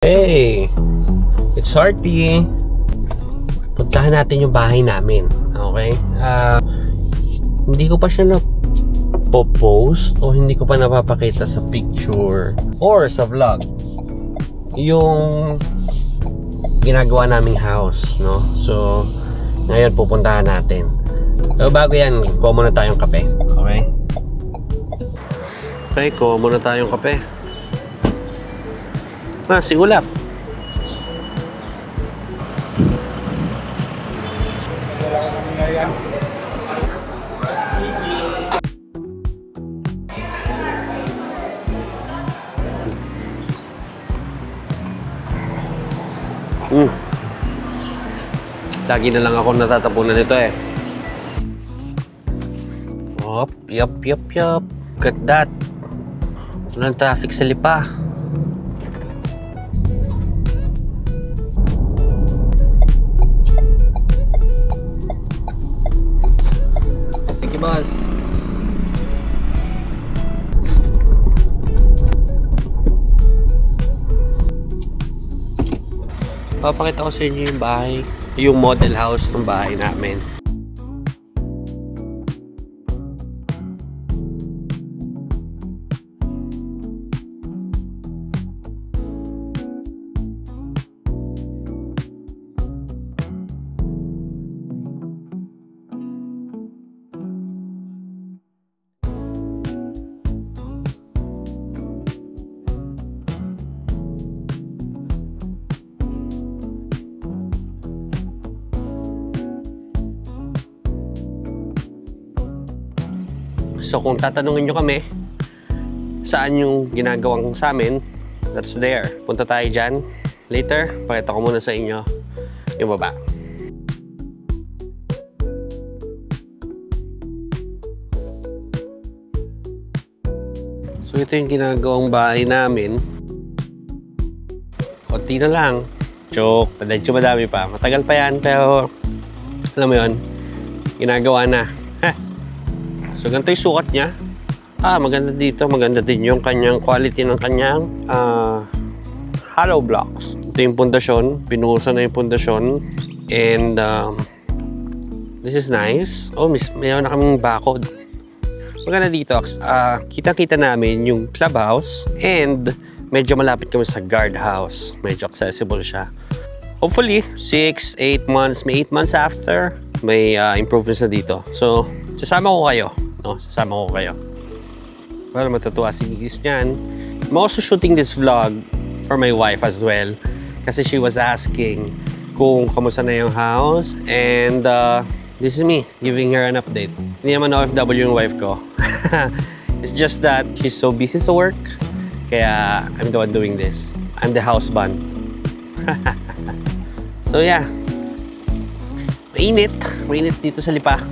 Hey! It's Hearty! Puntahan natin yung bahay namin. Okay? Hindi ko pa siya na-post o hindi ko pa napapakita sa picture or sa vlog yung ginagawa naming house, no? So, ngayon pupuntahan natin. Pero bago yan, kuha muna tayong kape. Okay? Okay, kuha muna tayong kape. Si Ulap. Lagi na lang ako natatapunan nito eh. Yup. Look at that. Walang traffic sa Lipa. Thank you, boss. Papakita ko sa inyo yung bahay, yung model house ng bahay namin. So kung tatanungin nyo kami saan yung ginagawang sa amin, that's there. Punta tayo dyan later. Pakita ko muna sa inyo yung baba. So ito yung ginagawang bahay namin. Konti na lang. Joke. Medyo madami pa. Matagal pa yan pero alam mo yun, ginagawa na. So, ganito yung sukat niya. Maganda dito. Maganda din yung kanyang quality ng kanyang hollow blocks. Ito yung pundasyon. Pinuhusan na yung pundasyon. And this is nice. Mayroon na kaming bakod. Maganda dito. Kita-kita namin yung clubhouse. And medyo malapit kami sa guardhouse. Medyo accessible siya. Hopefully, 6, 8 months, may 8 months after, may improvements na dito. So, sasama ko kayo. No, sasama ko kayo. Para matutuwa si Gigis niyan. I'm also shooting this vlog for my wife as well. Kasi she was asking kung kamusta na yung house. And this is me giving her an update. Hindi naman OFW yung wife ko. It's just that she's so busy sa work. Kaya I'm the one doing this. I'm the houseband. So yeah. Mainit. Mainit dito sa Lipa.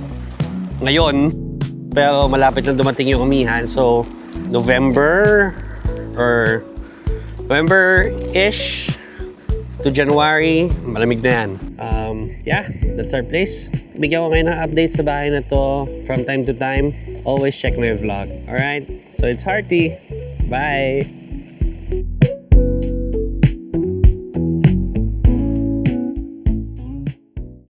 Ngayon. Pero malapit na dumating yung umihan. So, November or November-ish to January, malamig na yan. Yeah, that's our place. Bigyan ko kayo ng update sa bahay na to from time to time. Always check my vlog. Alright? So, it's Hearty. Bye!